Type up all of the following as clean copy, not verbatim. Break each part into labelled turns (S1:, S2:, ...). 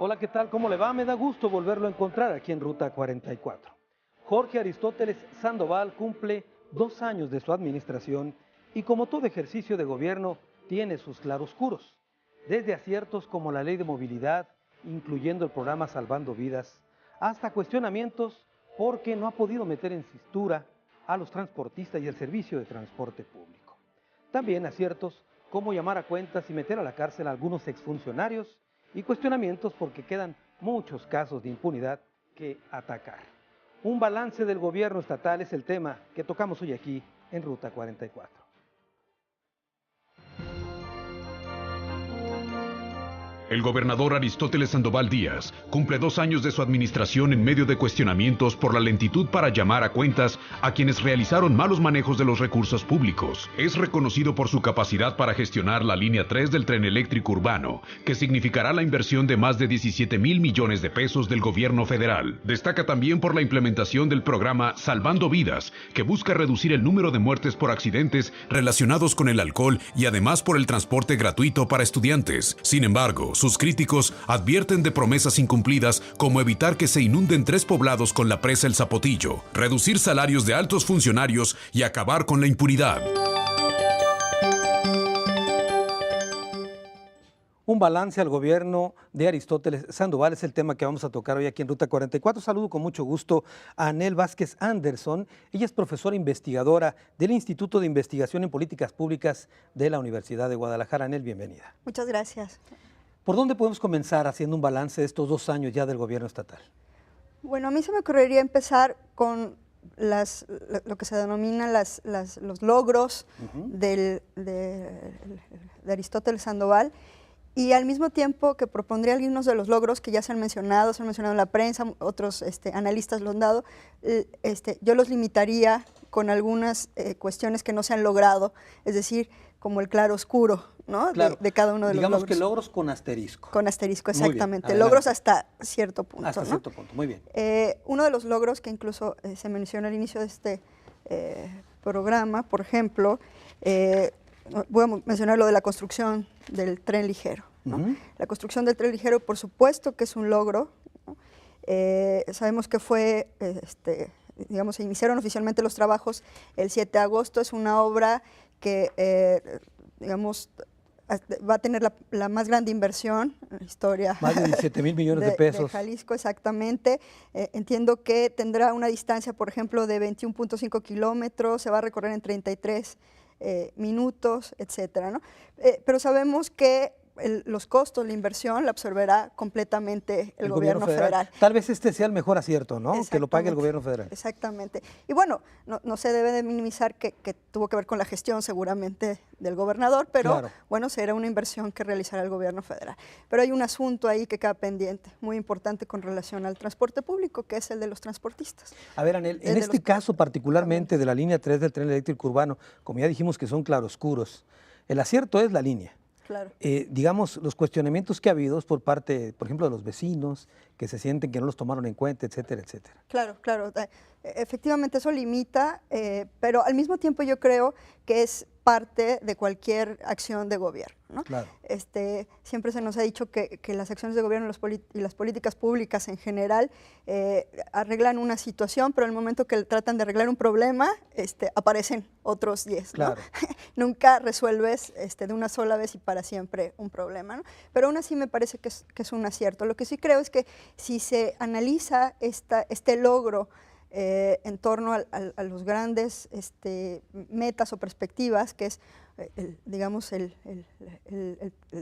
S1: Hola, ¿qué tal? ¿Cómo le va? Me da gusto volverlo a encontrar aquí en Ruta 44. Jorge Aristóteles Sandoval cumple 2 años de su administración y como todo ejercicio de gobierno tiene sus claroscuros, desde aciertos como la ley de movilidad, incluyendo el programa Salvando Vidas, hasta cuestionamientos porque no ha podido meter en cintura a los transportistas y el servicio de transporte público. También aciertos como llamar a cuentas y meter a la cárcel a algunos exfuncionarios y cuestionamientos porque quedan muchos casos de impunidad que atacar. Un balance del gobierno estatal es el tema que tocamos hoy aquí en Ruta 44.
S2: El gobernador Aristóteles Sandoval Díaz cumple 2 años de su administración en medio de cuestionamientos por la lentitud para llamar a cuentas a quienes realizaron malos manejos de los recursos públicos. Es reconocido por su capacidad para gestionar la línea 3 del tren eléctrico urbano, que significará la inversión de más de 17,000 millones de pesos del gobierno federal. Destaca también por la implementación del programa Salvando Vidas, que busca reducir el número de muertes por accidentes relacionados con el alcohol y además por el transporte gratuito para estudiantes. Sin embargo, sus críticos advierten de promesas incumplidas como evitar que se inunden 3 poblados con la presa El Zapotillo, reducir salarios de altos funcionarios y acabar con la impunidad.
S1: Un balance al gobierno de Aristóteles Sandoval es el tema que vamos a tocar hoy aquí en Ruta 44. Saludo con mucho gusto a Anel Vázquez Anderson. Ella es profesora investigadora del Instituto de Investigación en Políticas Públicas de la Universidad de Guadalajara. Anel, bienvenida.
S3: Muchas gracias.
S1: ¿Por dónde podemos comenzar haciendo un balance de estos 2 años ya del gobierno estatal?
S3: Bueno, a mí se me ocurriría empezar con lo que se denomina los logros de Aristóteles Sandoval, y al mismo tiempo que propondría algunos de los logros que ya se han mencionado en la prensa, otros analistas lo han dado, yo los limitaría con algunas cuestiones que no se han logrado, es decir, como el claroscuro, ¿no?
S1: Claro.
S3: de cada uno de los logros.
S1: Digamos que logros con asterisco.
S3: Con asterisco,
S1: Muy bien,
S3: exactamente.
S1: adelante.
S3: Logros hasta cierto punto.
S1: Hasta
S3: ¿no?
S1: cierto punto, muy bien.
S3: Uno de los logros que incluso se menciona al inicio de este programa, por ejemplo, voy a mencionar lo de la construcción del tren ligero, ¿no? La construcción del tren ligero, por supuesto que es un logro, ¿no? Sabemos que fue, digamos, se iniciaron oficialmente los trabajos el 7 de agosto, es una obra que, digamos, va a tener la más grande inversión en la historia.
S1: Más de 17,000 millones de pesos.
S3: De Jalisco, exactamente. Entiendo que tendrá una distancia, por ejemplo, de 21.5 kilómetros, se va a recorrer en 33 minutos, etcétera, ¿no? Pero sabemos que los costos, la inversión, la absorberá completamente el gobierno federal.
S1: Tal vez este sea el mejor acierto, ¿no? Que lo pague el gobierno federal.
S3: Exactamente. Y bueno, no se debe de minimizar que tuvo que ver con la gestión seguramente del gobernador, pero claro, bueno, será una inversión que realizará el gobierno federal. Pero hay un asunto ahí que queda pendiente, muy importante con relación al transporte público, que es el de los transportistas.
S1: A ver, Anel, en este caso particularmente de la línea 3 del tren eléctrico urbano, como ya dijimos que son claroscuros, el acierto es la línea.
S3: Claro.
S1: Digamos, los cuestionamientos que ha habido por parte, por ejemplo, de los vecinos, que se sienten que no los tomaron en cuenta, etcétera, etcétera.
S3: Claro, claro. Efectivamente eso limita, pero al mismo tiempo yo creo que es parte de cualquier acción de gobierno, ¿no?
S1: Claro.
S3: Siempre se nos ha dicho que las acciones de gobierno y las políticas públicas en general arreglan una situación, pero en el momento que tratan de arreglar un problema, aparecen otros 10,
S1: claro,
S3: ¿no? Nunca resuelves de una sola vez y para siempre un problema, ¿no? Pero aún así me parece que es un acierto. Lo que sí creo es que si se analiza este logro en torno a los grandes metas o perspectivas, que es, digamos, el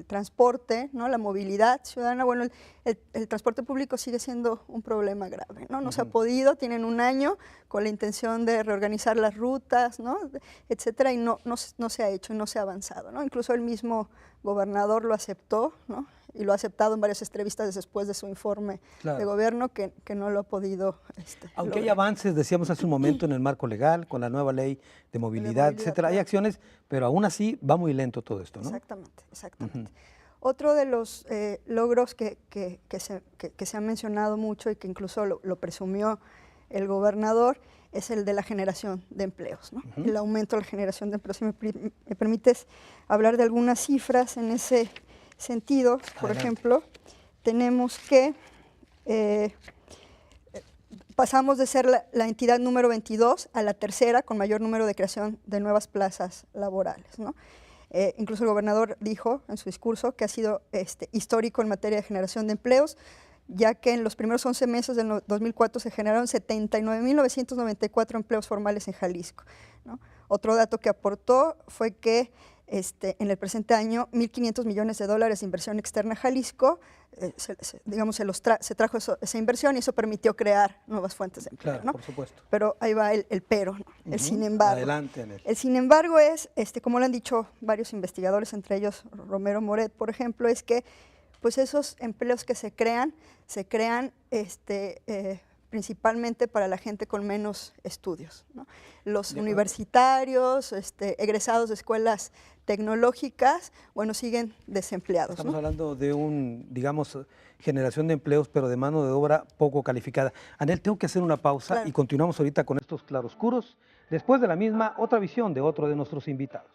S3: transporte, ¿no? La movilidad ciudadana. Bueno, el transporte público sigue siendo un problema grave, ¿no? No se ha podido, tienen 1 año con la intención de reorganizar las rutas, ¿no? Etcétera, y no se ha hecho, no se ha avanzado, ¿no? Incluso el mismo gobernador lo aceptó, ¿no? Y lo ha aceptado en varias entrevistas después de su informe de gobierno, que no lo ha podido
S1: Aunque
S3: lograr.
S1: hay avances, decíamos hace un momento, en el marco legal, con la nueva ley de movilidad, etcétera, hay acciones, pero aún así va muy lento todo esto, ¿no?
S3: Exactamente, exactamente. Otro de los logros que se han mencionado mucho y que incluso lo presumió el gobernador es el de la generación de empleos, ¿no? El aumento de la generación de empleos. Si me permites hablar de algunas cifras en ese sentido, por ejemplo, tenemos que pasamos de ser la entidad número 22 a la tercera con mayor número de creación de nuevas plazas laborales, ¿no? Incluso el gobernador dijo en su discurso que ha sido histórico en materia de generación de empleos, ya que en los primeros 11 meses del 2004 se generaron 79.994 empleos formales en Jalisco, ¿no? Otro dato que aportó fue que en el presente año 1.500 millones de dólares de inversión externa a Jalisco, se trajo esa inversión y eso permitió crear nuevas fuentes de empleo.
S1: Claro,
S3: ¿no?
S1: por supuesto.
S3: Pero ahí va el pero, ¿no? El sin embargo.
S1: Adelante, Anel.
S3: El sin embargo es, como lo han dicho varios investigadores, entre ellos Romero Moret, por ejemplo, es que pues esos empleos que se crean principalmente para la gente con menos estudios, ¿no? Los universitarios, egresados de escuelas tecnológicas, bueno, siguen desempleados.
S1: Estamos
S3: ¿no?
S1: hablando de generación de empleos, pero de mano de obra poco calificada. Anel, tengo que hacer una pausa
S3: Claro.
S1: y continuamos ahorita con estos claroscuros. Después de la misma, otra visión de otro de nuestros invitados.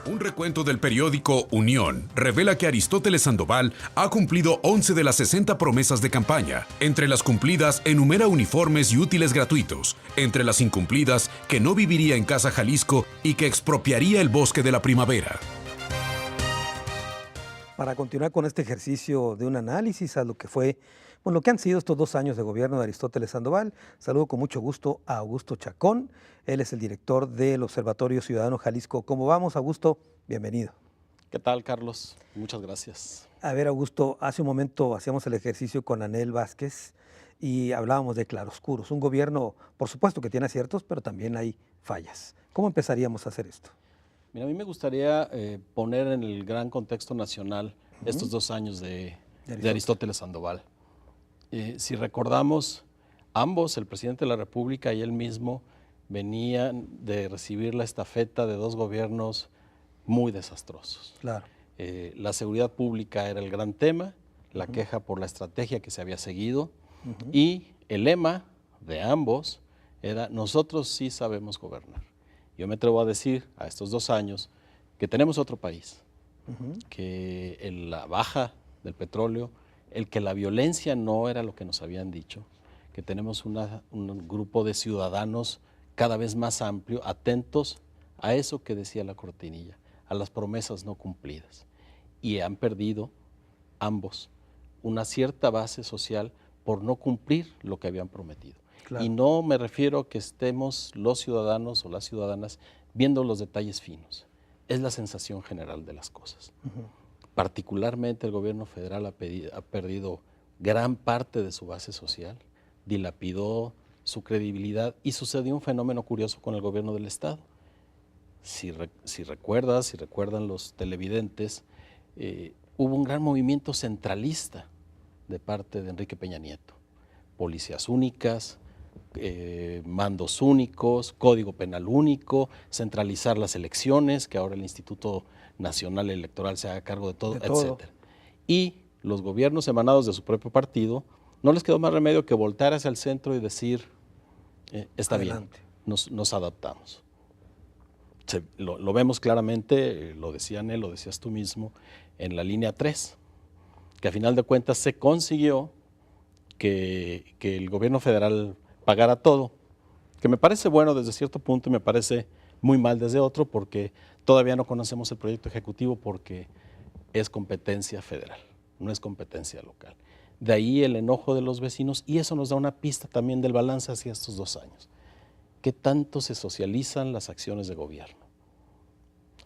S2: Un recuento del periódico Unión revela que Aristóteles Sandoval ha cumplido 11 de las 60 promesas de campaña. Entre las cumplidas, enumera uniformes y útiles gratuitos. Entre las incumplidas, que no viviría en Casa Jalisco y que expropiaría el bosque de la primavera.
S1: Para continuar con este ejercicio de un análisis a lo que fue, lo que han sido estos 2 años de gobierno de Aristóteles Sandoval, saludo con mucho gusto a Augusto Chacón. Él es el director del Observatorio Ciudadano Jalisco. ¿Cómo vamos, Augusto? Bienvenido.
S4: ¿Qué tal, Carlos? Muchas gracias.
S1: A ver, Augusto, hace un momento hacíamos el ejercicio con Anel Vázquez y hablábamos de claroscuros. Un gobierno, por supuesto que tiene aciertos, pero también hay fallas. ¿Cómo empezaríamos a hacer esto?
S4: Mira, a mí me gustaría poner en el gran contexto nacional estos 2 años de Aristóteles Sandoval. Si recordamos, ambos, el presidente de la República y él mismo, venían de recibir la estafeta de 2 gobiernos muy desastrosos.
S1: Claro.
S4: La seguridad pública era el gran tema, la queja por la estrategia que se había seguido y el lema de ambos era: nosotros sí sabemos gobernar. Yo me atrevo a decir a estos 2 años que tenemos otro país, que la baja del petróleo, que la violencia no era lo que nos habían dicho, que tenemos un grupo de ciudadanos cada vez más amplio, atentos a eso que decía la cortinilla, a las promesas no cumplidas. Y han perdido ambos una cierta base social por no cumplir lo que habían prometido. Claro. Y no me refiero a que estemos los ciudadanos o las ciudadanas viendo los detalles finos. Es la sensación general de las cosas. Particularmente el gobierno federal ha perdido gran parte de su base social, dilapidó su credibilidad y sucedió un fenómeno curioso con el gobierno del Estado. Si recuerdan los televidentes, hubo un gran movimiento centralista de parte de Enrique Peña Nieto. Policías únicas, mandos únicos, código penal único, centralizar las elecciones, que ahora el Instituto Nacional Electoral se haga cargo de todo, etc. Y los gobiernos emanados de su propio partido, no les quedó más remedio que voltear hacia el centro y decir, está adelante. Bien, nos adaptamos. Lo vemos claramente, lo decían él, lo decías tú mismo, en la línea 3, que a final de cuentas se consiguió que el gobierno federal pagara todo, que me parece bueno desde cierto punto y me parece muy mal desde otro, porque todavía no conocemos el proyecto ejecutivo porque es competencia federal, no es competencia local. De ahí el enojo de los vecinos y eso nos da una pista también del balance hacia estos 2 años. ¿Qué tanto se socializan las acciones de gobierno?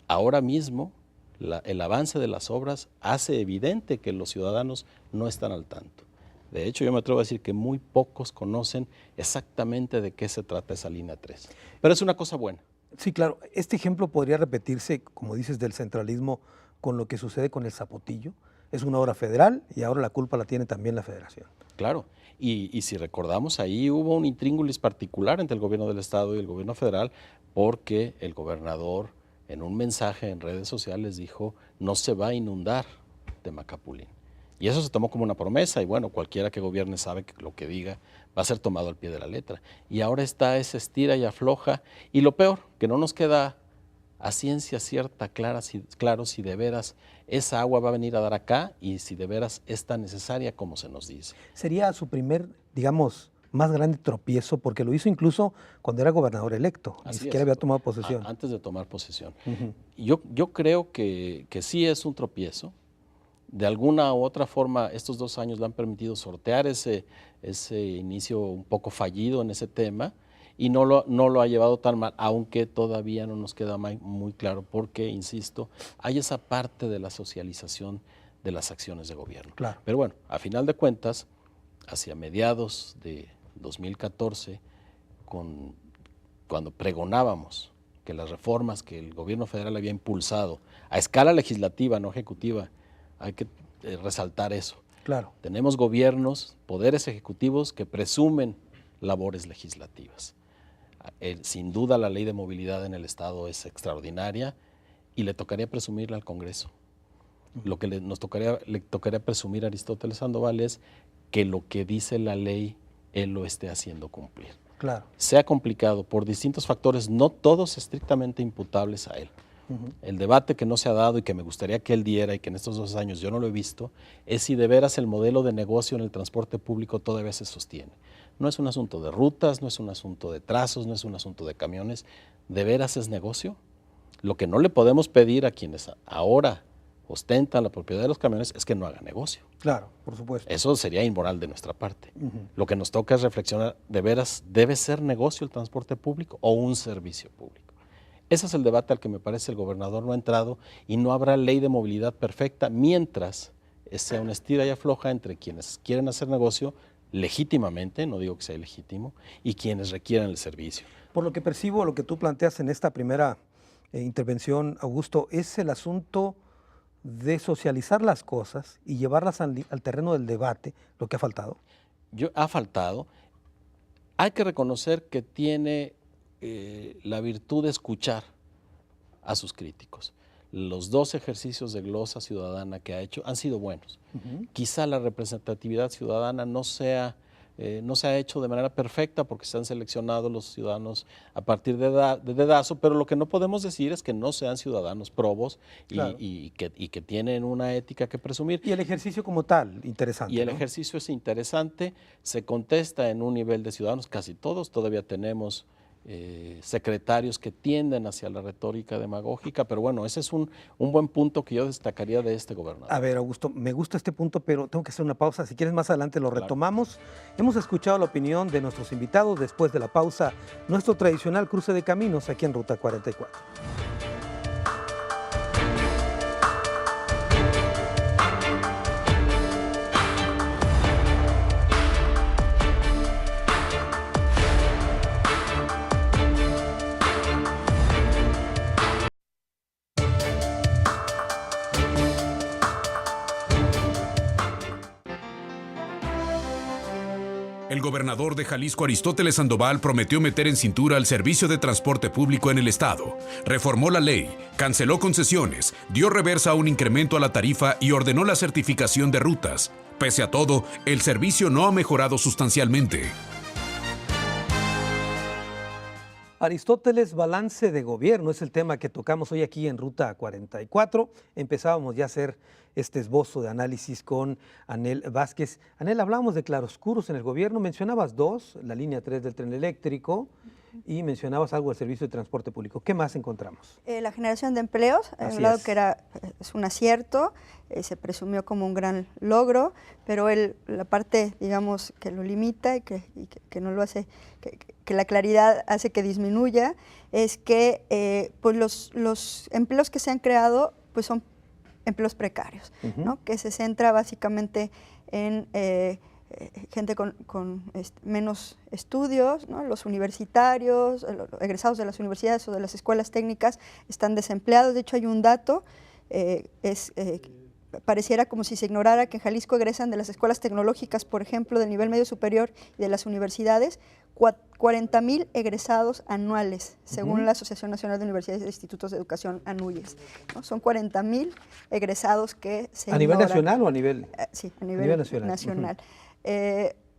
S4: Ahora mismo el avance de las obras hace evidente que los ciudadanos no están al tanto. De hecho, yo me atrevo a decir que muy pocos conocen exactamente de qué se trata esa línea 3. Pero es una cosa buena.
S1: Sí, claro. Este ejemplo podría repetirse, como dices, del centralismo con lo que sucede con el Zapotillo. Es una obra federal y ahora la culpa la tiene también la federación.
S4: Claro. Y si recordamos, ahí hubo un intríngulis particular entre el gobierno del Estado y el gobierno federal porque el gobernador en un mensaje en redes sociales dijo, no se va a inundar Temacapulín. Y eso se tomó como una promesa y bueno, cualquiera que gobierne sabe que lo que diga va a ser tomado al pie de la letra. Y ahora está ese estira y afloja y lo peor, que no nos queda a ciencia cierta, claro si de veras esa agua va a venir a dar acá y si de veras es tan necesaria como se nos dice.
S1: Sería su primer, digamos, más grande tropiezo, porque lo hizo incluso cuando era gobernador electo, ni siquiera había tomado posesión.
S4: Antes de tomar posesión. Yo creo que sí es un tropiezo. De alguna u otra forma, estos 2 años le han permitido sortear ese inicio un poco fallido en ese tema y no lo ha llevado tan mal, aunque todavía no nos queda muy claro porque, insisto, hay esa parte de la socialización de las acciones de gobierno.
S1: Claro.
S4: Pero bueno, a final de cuentas, hacia mediados de 2014, cuando pregonábamos que las reformas que el gobierno federal había impulsado a escala legislativa, no ejecutiva, hay que resaltar eso.
S1: Claro.
S4: Tenemos gobiernos, poderes ejecutivos que presumen labores legislativas. Sin duda la ley de movilidad en el Estado es extraordinaria y le tocaría presumirla al Congreso. Lo que le tocaría presumir a Aristóteles Sandoval es que lo que dice la ley, él lo esté haciendo cumplir.
S1: Claro.
S4: Sea complicado por distintos factores, no todos estrictamente imputables a él. El debate que no se ha dado y que me gustaría que él diera y que en estos 2 años yo no lo he visto, es si de veras el modelo de negocio en el transporte público todavía se sostiene. No es un asunto de rutas, no es un asunto de trazos, no es un asunto de camiones. ¿De veras es negocio? Lo que no le podemos pedir a quienes ahora ostentan la propiedad de los camiones es que no hagan negocio.
S1: Claro, por supuesto.
S4: Eso sería inmoral de nuestra parte. Lo que nos toca es reflexionar, ¿de veras debe ser negocio el transporte público o un servicio público? Ese es el debate al que me parece el gobernador no ha entrado y no habrá ley de movilidad perfecta mientras sea una estira y afloja entre quienes quieren hacer negocio legítimamente, no digo que sea ilegítimo, y quienes requieran el servicio.
S1: Por lo que percibo, lo que tú planteas en esta primera intervención, Augusto, es el asunto de socializar las cosas y llevarlas al terreno del debate, lo que ha faltado.
S4: Ha faltado. Hay que reconocer que tiene la virtud de escuchar a sus críticos. Los 2 ejercicios de glosa ciudadana que ha hecho han sido buenos. Quizá la representatividad ciudadana no se ha hecho de manera perfecta porque se han seleccionado los ciudadanos a partir de dedazo, pero lo que no podemos decir es que no sean ciudadanos probos
S1: Claro.
S4: y que tienen una ética que presumir.
S1: Y el ejercicio como tal, interesante.
S4: Y el
S1: ¿no?
S4: ejercicio es interesante, se contesta en un nivel de ciudadanos, casi todos, todavía tenemos secretarios que tienden hacia la retórica demagógica, pero bueno, ese es un buen punto que yo destacaría de este gobernador.
S1: A ver, Augusto, me gusta este punto, pero tengo que hacer una pausa. Si quieres, más adelante lo retomamos. Hemos escuchado la opinión de nuestros invitados. Después de la pausa, nuestro tradicional cruce de caminos aquí en Ruta 44.
S2: El gobernador de Jalisco, Aristóteles Sandoval, prometió meter en cintura al servicio de transporte público en el estado. Reformó la ley, canceló concesiones, dio reversa a un incremento a la tarifa y ordenó la certificación de rutas. Pese a todo, el servicio no ha mejorado sustancialmente.
S1: Aristóteles, balance de gobierno, es el tema que tocamos hoy aquí en Ruta 44. Empezábamos ya a hacer este esbozo de análisis con Anel Vázquez. Anel, hablábamos de claroscuros en el gobierno, mencionabas 2, la línea 3 del tren eléctrico, y mencionabas algo del servicio de transporte público. ¿Qué más encontramos?
S3: La generación de empleos, he hablado que es un acierto, se presumió como un gran logro, pero la parte, digamos, que lo limita y que no lo hace, que la claridad hace que disminuya, es que pues los empleos que se han creado pues son empleos precarios, ¿no? Que se centra básicamente en gente con menos estudios, ¿no? Los universitarios, los egresados de las universidades o de las escuelas técnicas están desempleados. De hecho, hay un dato, pareciera como si se ignorara que en Jalisco egresan de las escuelas tecnológicas, por ejemplo, del nivel medio superior y de las universidades, 40,000 egresados anuales, según la Asociación Nacional de Universidades e Institutos de Educación, ANUYES, ¿no? Son 40,000 egresados que se
S1: ¿A nivel
S3: ignoran.
S1: nacional o a nivel?
S3: Sí, a nivel
S1: nacional.
S3: nacional.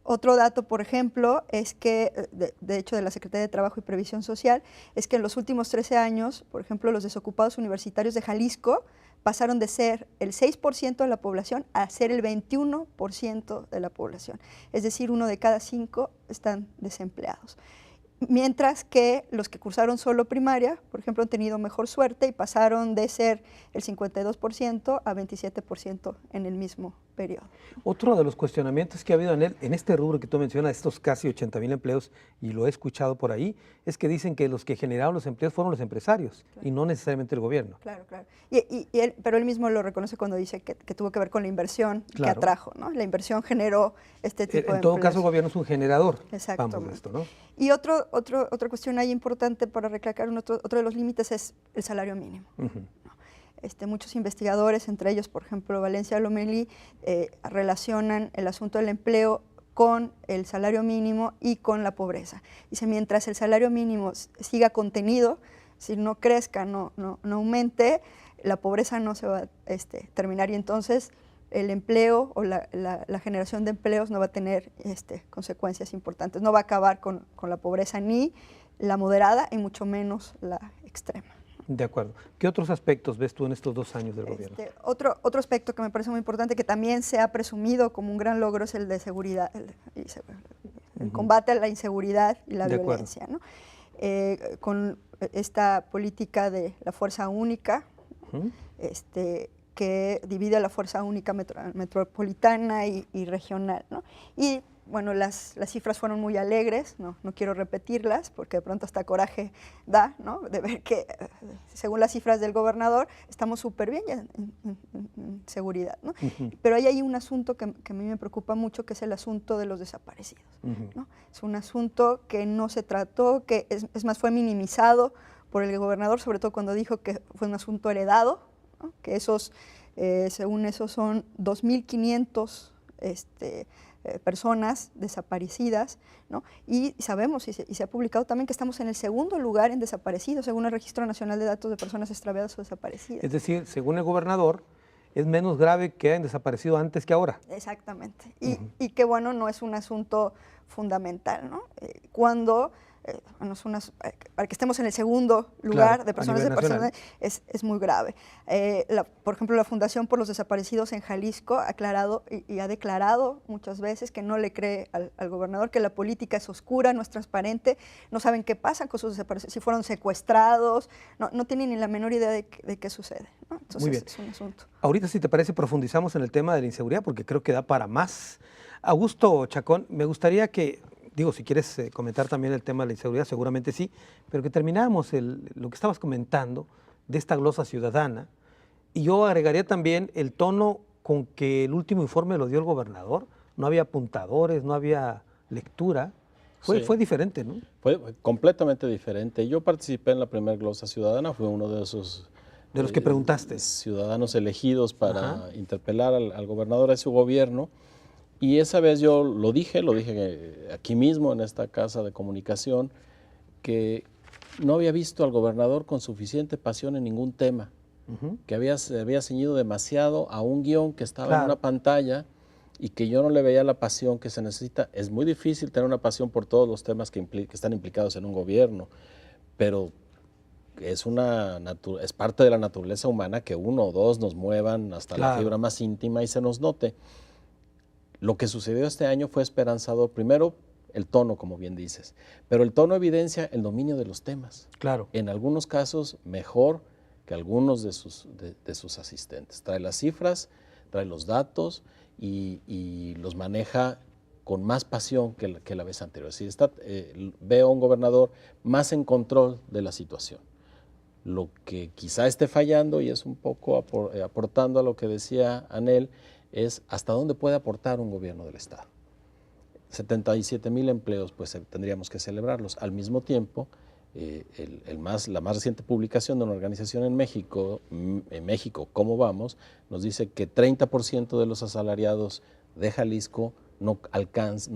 S3: Otro dato, por ejemplo, es que, de hecho, de la Secretaría de Trabajo y Previsión Social, es que en los últimos 13 años, por ejemplo, los desocupados universitarios de Jalisco pasaron de ser el 6% de la población a ser el 21% de la población. Es decir, 1 de cada 5 están desempleados. Mientras que los que cursaron solo primaria, por ejemplo, han tenido mejor suerte y pasaron de ser el 52% a 27% en el mismo periodo.
S1: Otro de los cuestionamientos que ha habido en este rubro que tú mencionas, estos casi 80,000 empleos, y lo he escuchado por ahí, es que dicen que los que generaron los empleos fueron los empresarios, claro, y no necesariamente el gobierno.
S3: Claro, claro. Pero él mismo lo reconoce cuando dice que tuvo que ver con la inversión, claro, que atrajo, ¿no? La inversión generó este tipo de empleos.
S1: En todo caso, el gobierno es un generador.
S3: Exactamente.
S1: Vamos, de esto, ¿no?
S3: Y otra cuestión ahí importante para recalcar, otro de los límites es el salario mínimo. Muchos investigadores, entre ellos, por ejemplo, Valencia Lomelí, relacionan el asunto del empleo con el salario mínimo y con la pobreza. Dice, mientras el salario mínimo siga contenido, si no crezca, no aumente, la pobreza no se va a terminar, y entonces el empleo o la generación de empleos no va a tener consecuencias importantes. No va a acabar con la pobreza, ni la moderada y mucho menos la extrema.
S1: De acuerdo. ¿Qué otros aspectos ves tú en estos 2 años del gobierno?
S3: Otro aspecto que me parece muy importante, que también se ha presumido como un gran logro, es el de seguridad, el combate a la inseguridad y la violencia, ¿no? Con esta política de la fuerza única, que divide a la fuerza única metropolitana y regional, ¿no? Y bueno, las cifras fueron muy alegres, no quiero repetirlas porque de pronto hasta coraje da, ¿no? De ver que, según las cifras del gobernador, estamos súper bien ya en seguridad, ¿no? Pero ahí hay un asunto que a mí me preocupa mucho, que es el asunto de los desaparecidos, ¿no? Es un asunto que no se trató, que es más, fue minimizado por el gobernador, sobre todo cuando dijo que fue un asunto heredado, ¿no? Que según eso son 2,500 personas desaparecidas, ¿no? Y sabemos, y se ha publicado también, que estamos en el segundo lugar en desaparecidos, según el Registro Nacional de Datos de Personas Extraviadas o Desaparecidas.
S1: Es decir, según el gobernador, es menos grave que hayan desaparecido antes que ahora.
S3: Exactamente. Y que, bueno, no es un asunto fundamental, ¿no? Cuando para que estemos en el segundo lugar, claro, de personas desaparecidas, es muy grave. Por ejemplo, la Fundación por los Desaparecidos en Jalisco ha aclarado y ha declarado muchas veces que no le cree al gobernador, que la política es oscura, no es transparente, no saben qué pasa con sus desaparecidos, si fueron secuestrados, no tienen ni la menor idea de qué sucede, ¿no? Entonces,
S1: muy bien.
S3: Es un asunto.
S1: Ahorita, si te parece, profundizamos en el tema de la inseguridad, porque creo que da para más. Augusto Chacón, me gustaría que, si quieres comentar también el tema de la inseguridad, seguramente sí, pero que termináramos lo que estabas comentando de esta glosa ciudadana, y yo agregaría también el tono con que el último informe lo dio el gobernador. No había apuntadores, no había lectura. Fue diferente, ¿no?
S4: Fue completamente diferente. Yo participé en la primera glosa ciudadana, fue uno de esos...
S1: De los que preguntaste.
S4: Ciudadanos elegidos para interpelar al gobernador, a su gobierno. Y esa vez yo lo dije aquí mismo en esta casa de comunicación, que no había visto al gobernador con suficiente pasión en ningún tema, que se había ceñido demasiado a un guión que estaba en una pantalla y que yo no le veía la pasión que se necesita. Es muy difícil tener una pasión por todos los temas que están implicados en un gobierno, pero es parte de la naturaleza humana que uno o dos nos muevan hasta la fibra más íntima y se nos note. Lo que sucedió este año fue esperanzador. Primero, el tono, como bien dices, pero el tono evidencia el dominio de los temas.
S1: Claro.
S4: En algunos casos, mejor que algunos de sus asistentes. Trae las cifras, trae los datos y los maneja con más pasión que la vez anterior. Es decir, veo a un gobernador más en control de la situación. Lo que quizá esté fallando, y es un poco aportando a lo que decía Anel, es hasta dónde puede aportar un gobierno del Estado. 77,000 empleos, pues tendríamos que celebrarlos. Al mismo tiempo, La más reciente publicación de una organización en México, ¿Cómo vamos?, nos dice que 30% de los asalariados de Jalisco no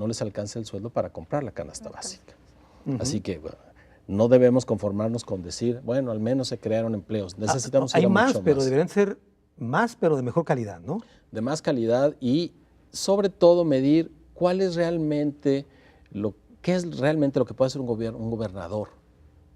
S4: les alcanza el sueldo para comprar la canasta básica. Así que no debemos conformarnos con decir, bueno, al menos se crearon empleos. Necesitamos ir a mucho más.
S1: Pero deberían ser más, pero de mejor calidad, ¿no?
S4: De más calidad y sobre todo medir qué es realmente lo que puede hacer un gobernador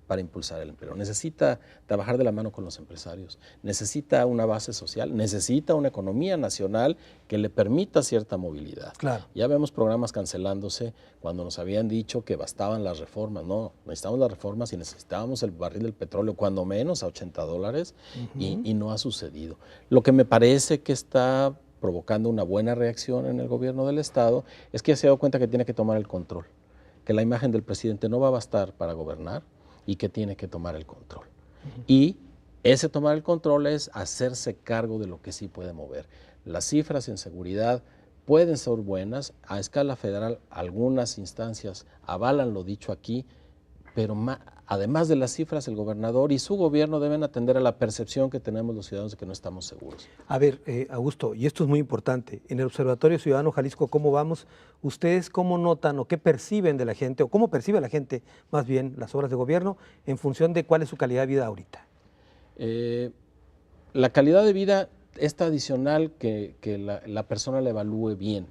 S4: para impulsar el empleo. Necesita trabajar de la mano con los empresarios, necesita una base social, necesita una economía nacional que le permita cierta movilidad.
S1: Claro.
S4: Ya vemos programas cancelándose cuando nos habían dicho que bastaban las reformas. No, necesitamos las reformas y necesitábamos el barril del petróleo cuando menos a $80 y no ha sucedido. Lo que me parece que está provocando una buena reacción en el gobierno del Estado es que se ha dado cuenta que tiene que tomar el control, que la imagen del presidente no va a bastar para gobernar y que tiene que tomar el control. Y ese tomar el control es hacerse cargo de lo que sí puede mover. Las cifras en seguridad pueden ser buenas, a escala federal algunas instancias avalan lo dicho aquí, pero además de las cifras, el gobernador y su gobierno deben atender a la percepción que tenemos los ciudadanos de que no estamos seguros.
S1: A ver, Augusto, y esto es muy importante, en el Observatorio Ciudadano Jalisco, ¿cómo vamos? ¿Ustedes cómo notan o qué perciben de la gente, o cómo percibe la gente más bien las obras de gobierno en función de cuál es su calidad de vida ahorita?
S4: La calidad de vida es tradicional que la persona la evalúe bien.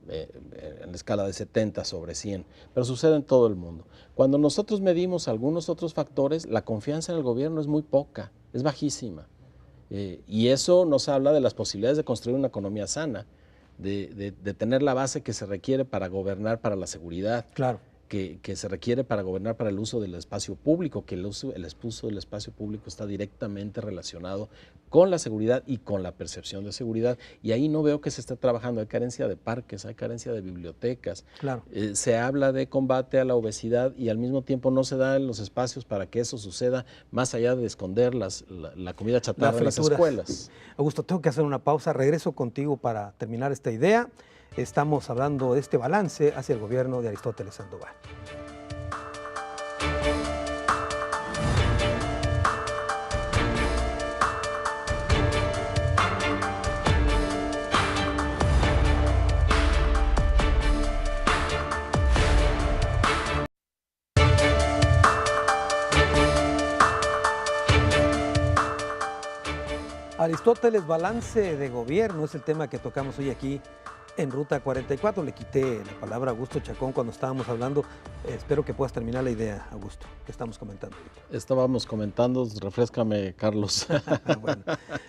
S4: En la escala de 70 sobre 100, pero sucede en todo el mundo. Cuando nosotros medimos algunos otros factores, la confianza en el gobierno es muy poca, es bajísima. Y eso nos habla de las posibilidades de construir una economía sana, de tener la base que se requiere para gobernar para la seguridad.
S1: Claro.
S4: Que se requiere para gobernar para el uso del espacio público, que el uso del espacio público está directamente relacionado con la seguridad y con la percepción de seguridad. Y ahí no veo que se esté trabajando. Hay carencia de parques, hay carencia de bibliotecas.
S1: Claro.
S4: Se habla de combate a la obesidad y al mismo tiempo no se dan los espacios para que eso suceda, más allá de esconder la comida chatarra en las escuelas.
S1: Augusto, tengo que hacer una pausa. Regreso contigo para terminar esta idea. Estamos hablando de este balance hacia el gobierno de Aristóteles Sandoval. Aristóteles, balance de gobierno es el tema que tocamos hoy aquí en Ruta 44. Le quité la palabra a Augusto Chacón cuando estábamos hablando. Espero que puedas terminar la idea, Augusto, que estamos comentando ahorita.
S4: Estábamos comentando, refréscame, Carlos.
S1: Bueno,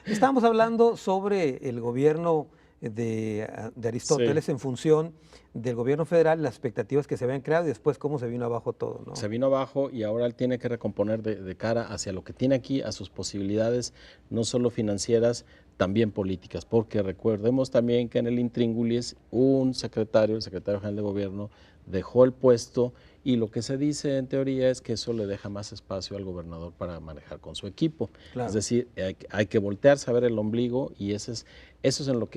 S1: estábamos hablando sobre el gobierno de Aristóteles, sí, en función del gobierno federal, las expectativas que se habían creado y después cómo se vino abajo todo, ¿no?
S4: Se vino abajo y ahora él tiene que recomponer de cara hacia lo que tiene aquí, a sus posibilidades, no solo financieras, también políticas, porque recordemos también que en el intríngulis el secretario general de gobierno, dejó el puesto y lo que se dice en teoría es que eso le deja más espacio al gobernador para manejar con su equipo. Claro. Es decir, hay que voltearse a ver el ombligo y eso es en lo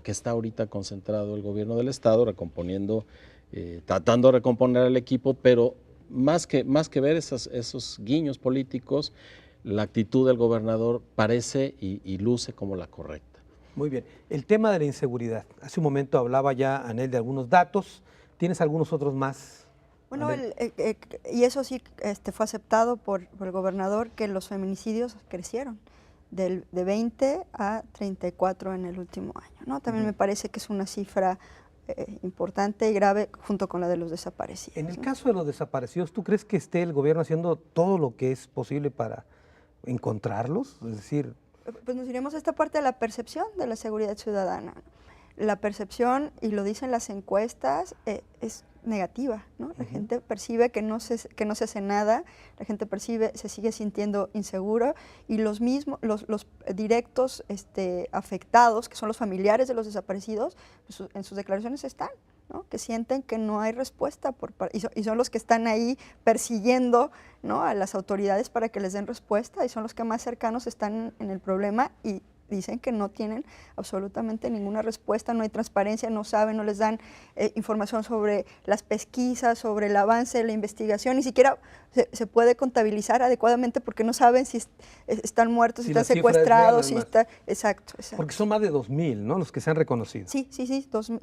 S4: que está ahorita concentrado el gobierno del Estado, recomponiendo, tratando de recomponer el equipo, pero más que ver esos guiños políticos, la actitud del gobernador parece y luce como la correcta.
S1: Muy bien. El tema de la inseguridad. Hace un momento hablaba ya Anel de algunos datos. ¿Tienes algunos otros más?
S3: Bueno, y eso sí fue aceptado por el gobernador, que los feminicidios crecieron de 20 a 34 en el último año, ¿no? También me parece que es una cifra importante y grave junto con la de los desaparecidos.
S1: En el caso de los desaparecidos, ¿tú crees que esté el gobierno haciendo todo lo que es posible para encontrarlos? Es decir...
S3: Pues nos iremos a esta parte de la percepción de la seguridad ciudadana. La percepción, y lo dicen las encuestas, es negativa, ¿no? La gente percibe que no se hace nada, la gente percibe, se sigue sintiendo inseguro, y los directos afectados, que son los familiares de los desaparecidos, pues, en sus declaraciones están, ¿no? Que sienten que no hay respuesta y son los que están ahí persiguiendo, ¿no?, a las autoridades para que les den respuesta, y son los que más cercanos están en el problema y dicen que no tienen absolutamente ninguna respuesta, no hay transparencia, no saben, no les dan información sobre las pesquisas, sobre el avance de la investigación, ni siquiera se puede contabilizar adecuadamente porque no saben si están muertos, si están secuestrados, si está... Exacto.
S1: Porque son más de 2,000, ¿no?, los que se han reconocido.
S3: Sí, 2.500.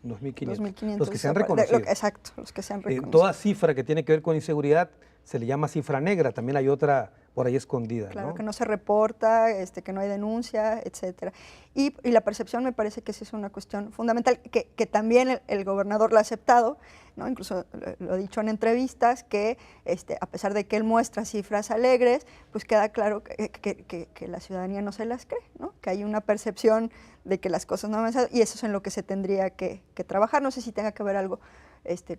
S1: 2.500. Los que se han reconocido.
S3: Exacto, los que se han reconocido.
S1: Toda cifra que tiene que ver con inseguridad se le llama cifra negra, también hay otra por ahí escondida.
S3: Claro,
S1: ¿no?
S3: que no se reporta, que no hay denuncia, etcétera. Y la percepción me parece que sí es una cuestión fundamental, que también el gobernador lo ha aceptado, ¿no? Incluso lo ha dicho en entrevistas, que a pesar de que él muestra cifras alegres, pues queda claro que la ciudadanía no se las cree, ¿no? Que hay una percepción de que las cosas no han avanzado, y eso es en lo que se tendría que trabajar. No sé si tenga que ver algo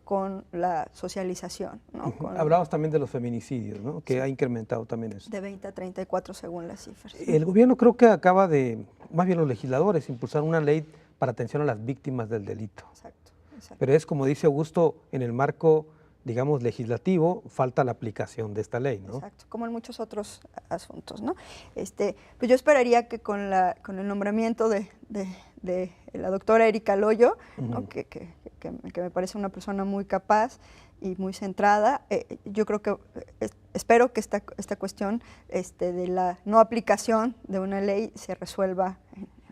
S3: con la socialización, ¿no?
S1: Hablabas también de los feminicidios, ¿no?, que sí, ha incrementado también eso.
S3: De 20 a 34 según las cifras.
S1: El gobierno creo que acaba de, más bien los legisladores, impulsar una ley para atención a las víctimas del delito.
S3: Exacto.
S1: Pero es, como dice Augusto, en el marco, digamos, legislativo, falta la aplicación de esta ley, ¿no?
S3: Exacto, como en muchos otros asuntos, ¿no? Pues yo esperaría que con el nombramiento de la doctora Erika Loyo, ¿no?, que me parece una persona muy capaz y muy centrada, yo creo que, espero que esta cuestión de la no aplicación de una ley se resuelva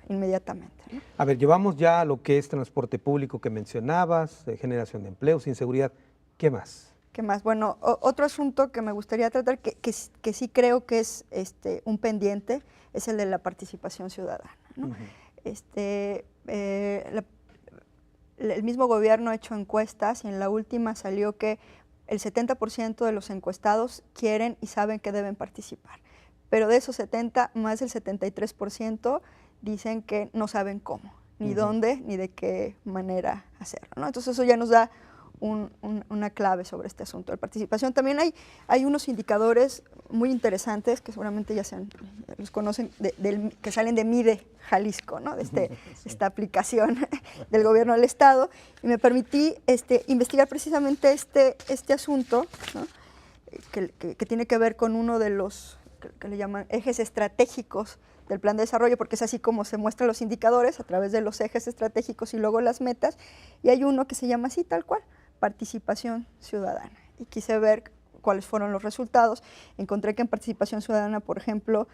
S3: inmediatamente, ¿no?
S1: A ver, llevamos ya lo que es transporte público que mencionabas, generación de empleos, inseguridad. ¿Qué más?
S3: ¿Qué más? Bueno, otro asunto que me gustaría tratar, que sí creo que es un pendiente, es el de la participación ciudadana, ¿no? El mismo gobierno ha hecho encuestas y en la última salió que el 70% de los encuestados quieren y saben que deben participar, pero de esos 70, más del 73% dicen que no saben cómo, ni dónde, ni de qué manera hacerlo, ¿no? Entonces eso ya nos da una clave sobre este asunto de participación. También hay unos indicadores muy interesantes que seguramente ya los conocen, que salen de MIDE Jalisco, ¿no?, de esta aplicación del gobierno del estado, y me permití investigar precisamente este asunto, ¿no?, que tiene que ver con uno de los que le llaman ejes estratégicos del plan de desarrollo, porque es así como se muestran los indicadores a través de los ejes estratégicos y luego las metas, y hay uno que se llama así, tal cual, participación ciudadana. Y quise ver cuáles fueron los resultados. Encontré que en participación ciudadana, por ejemplo,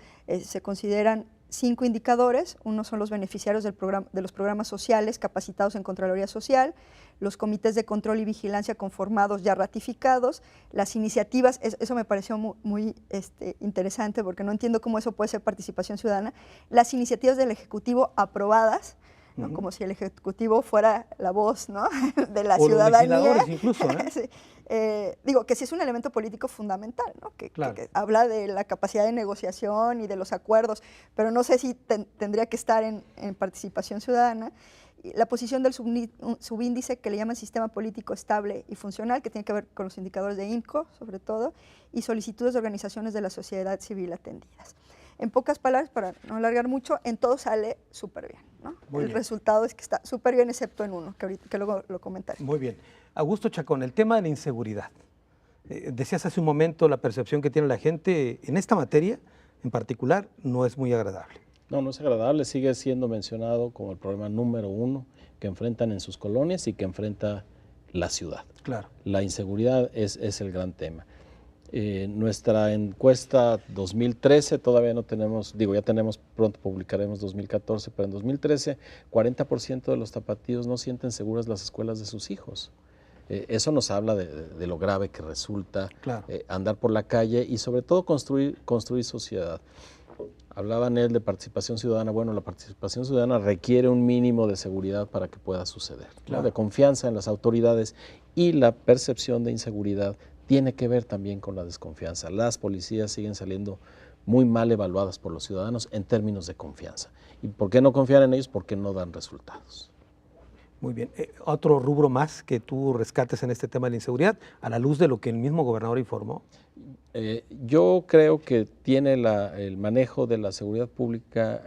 S3: se consideran 5 indicadores. Uno son los beneficiarios de los programas sociales capacitados en Contraloría Social, los comités de control y vigilancia conformados ya ratificados, las iniciativas, eso me pareció muy interesante porque no entiendo cómo eso puede ser participación ciudadana, las iniciativas del Ejecutivo aprobadas, ¿no?, como si el Ejecutivo fuera la voz, ¿no?, de la ciudadanía.
S1: Los legisladores incluso, ¿eh?
S3: Sí. Digo que sí es un elemento político fundamental, ¿no?,
S1: claro,
S3: que habla de la capacidad de negociación y de los acuerdos, pero no sé si tendría que estar en participación ciudadana. La posición del subíndice que le llaman sistema político estable y funcional, que tiene que ver con los indicadores de INCO, sobre todo, y solicitudes de organizaciones de la sociedad civil atendidas. En pocas palabras, para no alargar mucho, en todo sale súper bien, ¿no? El resultado es que está súper bien, excepto en uno, que luego lo comentaré.
S1: Muy bien. Augusto Chacón, el tema de la inseguridad. Decías hace un momento, la percepción que tiene la gente en esta materia, en particular, no es muy agradable.
S4: No es agradable, sigue siendo mencionado como el problema número 1 que enfrentan en sus colonias y que enfrenta la ciudad.
S1: Claro.
S4: La inseguridad es el gran tema. Nuestra encuesta 2013, todavía no tenemos, ya tenemos, pronto publicaremos 2014, pero en 2013, 40% de los tapatíos no sienten seguras las escuelas de sus hijos. Eso nos habla de lo grave que resulta,
S1: claro,
S4: andar por la calle y sobre todo construir sociedad. Hablaban él de participación ciudadana. Bueno, la participación ciudadana requiere un mínimo de seguridad para que pueda suceder,
S1: claro,
S4: ¿no?, de confianza en las autoridades, y la percepción de inseguridad tiene que ver también con la desconfianza. Las policías siguen saliendo muy mal evaluadas por los ciudadanos en términos de confianza. ¿Y por qué no confiar en ellos? Porque no dan resultados.
S1: Muy bien. ¿Otro rubro más que tú rescates en este tema de la inseguridad, a la luz de lo que el mismo gobernador informó?
S4: Yo creo que tiene el manejo de la seguridad pública,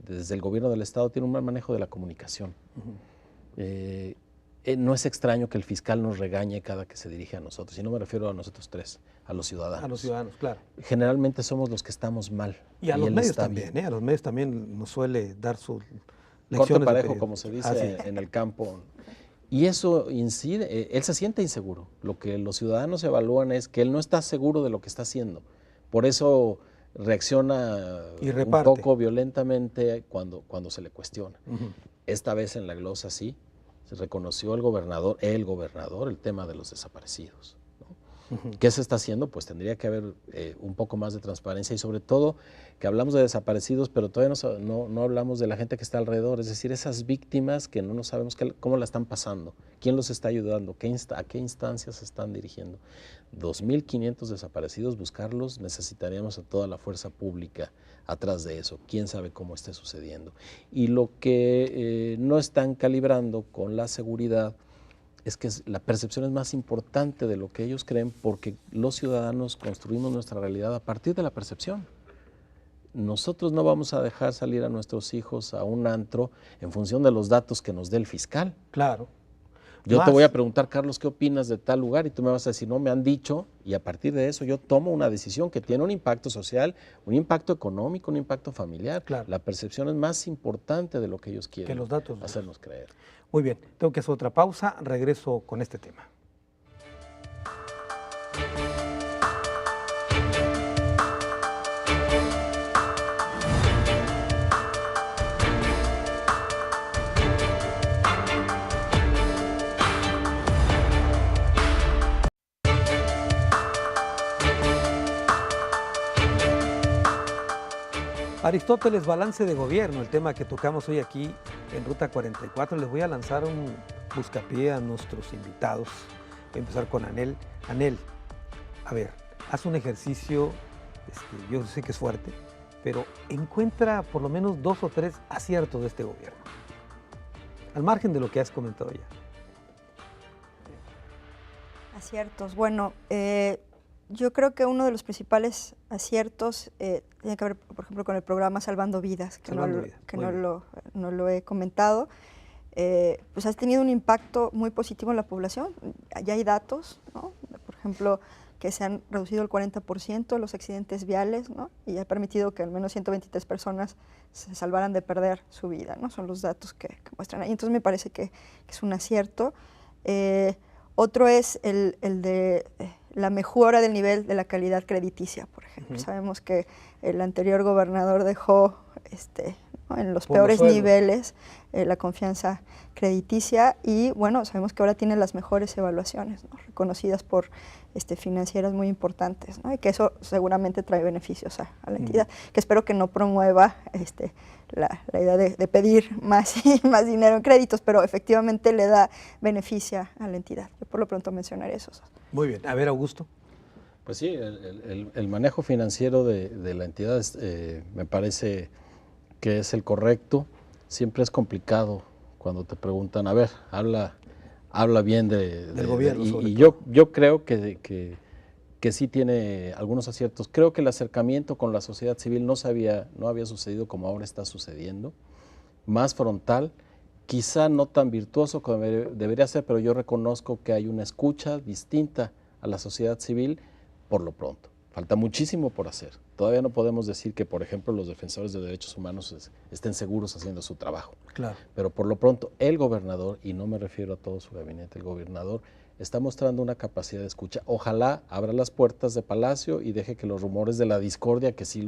S4: desde el gobierno del Estado, tiene un mal manejo de la comunicación. no es extraño que el fiscal nos regañe cada que se dirige a nosotros, y no me refiero a nosotros tres, a los ciudadanos.
S1: A los ciudadanos, claro.
S4: Generalmente somos los que estamos mal.
S1: Y a los
S4: él
S1: medios
S4: está
S1: también,
S4: bien.
S1: A los medios también nos suele dar sus lecciones.
S4: Corte
S1: de
S4: parejo,
S1: periodismo.
S4: como se dice
S1: Así es.
S4: en el campo. Y eso incide, él se siente inseguro. Lo que los ciudadanos evalúan es que él no está seguro de lo que está haciendo. Por eso reacciona
S1: Y
S4: un
S1: reparte.
S4: poco violentamente cuando se le cuestiona.
S1: Ujú.
S4: Esta vez en la glosa sí, se reconoció el gobernador, el tema de los desaparecidos, ¿no? ¿Qué se está haciendo? Pues tendría que haber un poco más de transparencia, y sobre todo que hablamos de desaparecidos, pero todavía no hablamos de la gente que está alrededor, es decir, esas víctimas que no sabemos cómo la están pasando, quién los está ayudando, a qué instancias se están dirigiendo. 2.500 desaparecidos, buscarlos, necesitaríamos a toda la fuerza pública atrás de eso, quién sabe cómo esté sucediendo. Y lo que no están calibrando con la seguridad es que la percepción es más importante de lo que ellos creen, porque los ciudadanos construimos nuestra realidad a partir de la percepción. Nosotros no vamos a dejar salir a nuestros hijos a un antro en función de los datos que nos dé el fiscal.
S1: Claro.
S4: Yo
S1: Más.
S4: te voy a preguntar, Carlos, ¿qué opinas de tal lugar? Y tú me vas a decir, no, me han dicho, y a partir de eso yo tomo una decisión que tiene un impacto social, un impacto económico, un impacto familiar.
S1: Claro.
S4: La percepción es más importante de lo que ellos quieren
S1: Que los datos.
S4: hacernos creer.
S1: Muy bien, tengo que hacer otra pausa, regreso con este tema. Aristóteles, balance de gobierno, el tema que tocamos hoy aquí en Ruta 44. Les voy a lanzar un buscapié a nuestros invitados. Voy a empezar con Anel. Anel, a ver, haz un ejercicio, yo sé que es fuerte, pero encuentra por lo menos 2 o 3 aciertos de este gobierno, al margen de lo que has comentado ya.
S3: Aciertos. Bueno, yo creo que uno de los principales aciertos tiene que ver, por ejemplo, con el programa Salvando Vidas, que no lo he comentado. Pues has tenido un impacto muy positivo en la población. Ya hay datos, ¿no? Por ejemplo, que se han reducido el 40% los accidentes viales, ¿no? Y ha permitido que al menos 123 personas se salvaran de perder su vida, ¿no? Son los datos que muestran ahí. Entonces me parece que es un acierto. Otro es el de la mejora del nivel de la calidad crediticia, por ejemplo. Sabemos que el anterior gobernador dejó ¿no? en los peores niveles la confianza crediticia, y bueno, sabemos que ahora tiene las mejores evaluaciones, ¿no? Reconocidas por financieras muy importantes, ¿no? Y que eso seguramente trae beneficios a la entidad, que espero que no promueva la idea de pedir más dinero en créditos, pero efectivamente le da beneficio a la entidad. Yo por lo pronto mencionaré esos.
S1: Muy bien, a ver, Augusto.
S4: Pues sí, el manejo financiero de la entidad me parece que es el correcto. Siempre es complicado cuando te preguntan, a ver, habla bien del
S1: gobierno.
S4: Y yo creo que sí tiene algunos aciertos. Creo que el acercamiento con la sociedad civil no había sucedido como ahora está sucediendo, más frontal, quizá no tan virtuoso como debería ser, pero yo reconozco que hay una escucha distinta a la sociedad civil por lo pronto. Falta muchísimo por hacer. Todavía no podemos decir que, por ejemplo, los defensores de derechos humanos estén seguros haciendo su trabajo.
S1: Claro.
S4: Pero por lo pronto, el gobernador, y no me refiero a todo su gabinete, el gobernador está mostrando una capacidad de escucha. Ojalá abra las puertas de Palacio y deje que los rumores de la discordia, que sí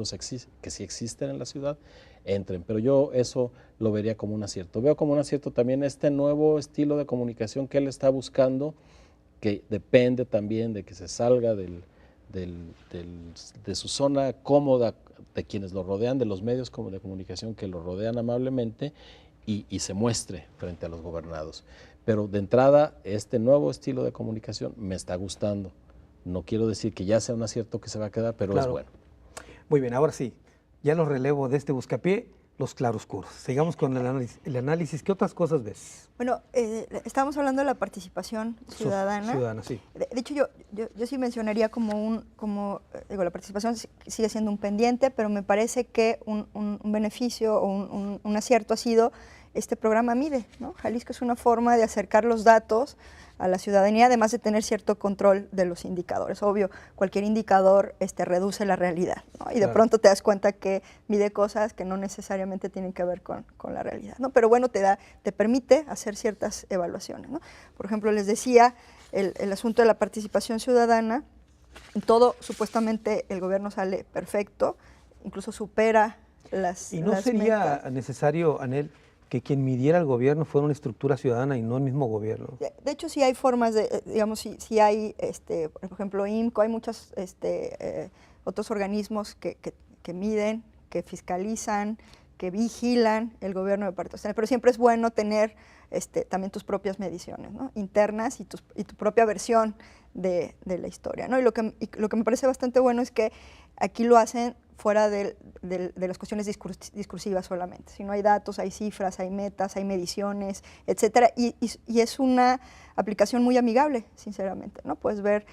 S4: existen en la ciudad, entren. Pero yo eso lo vería como un acierto. Veo como un acierto también este nuevo estilo de comunicación que él está buscando, que depende también de que se salga de su zona cómoda, de quienes lo rodean, de los medios de comunicación que lo rodean amablemente, y se muestre frente a los gobernados. Pero de entrada, este nuevo estilo de comunicación me está gustando. No quiero decir que ya sea un acierto que se va a quedar, pero
S1: claro.
S4: Es bueno.
S1: Muy bien, ahora sí, ya los relevo de este buscapié, los claroscuros. Sigamos con el análisis. ¿Qué otras cosas ves?
S3: Bueno, estábamos hablando de la participación ciudadana.
S1: Ciudadana, sí.
S3: De hecho, yo sí mencionaría la participación sigue siendo un pendiente, pero me parece que un beneficio o un acierto ha sido este programa mide, ¿no? Jalisco es una forma de acercar los datos a la ciudadanía, además de tener cierto control de los indicadores. Obvio, cualquier indicador reduce la realidad, ¿no? Y de pronto te das cuenta que mide cosas que no necesariamente tienen que ver con la realidad, ¿no? Pero bueno, te permite hacer ciertas evaluaciones, ¿no? Por ejemplo, les decía, el asunto de la participación ciudadana, en todo supuestamente el gobierno sale perfecto, incluso supera las
S1: ¿Y no sería necesario, Anel, que quien midiera el gobierno fuera una estructura ciudadana y no el mismo gobierno?
S3: De hecho, sí hay formas de, digamos, sí hay, por ejemplo, IMCO, hay muchos otros organismos que miden, que fiscalizan, que vigilan el gobierno de participación, pero siempre es bueno tener también tus propias mediciones, ¿no? Internas y tu propia versión de la historia, ¿no? Y lo que me parece bastante bueno es que aquí lo hacen fuera de las cuestiones discursivas solamente. Si no hay datos, hay cifras, hay metas, hay mediciones, etcétera, y es una aplicación muy amigable, sinceramente, ¿no? Puedes ver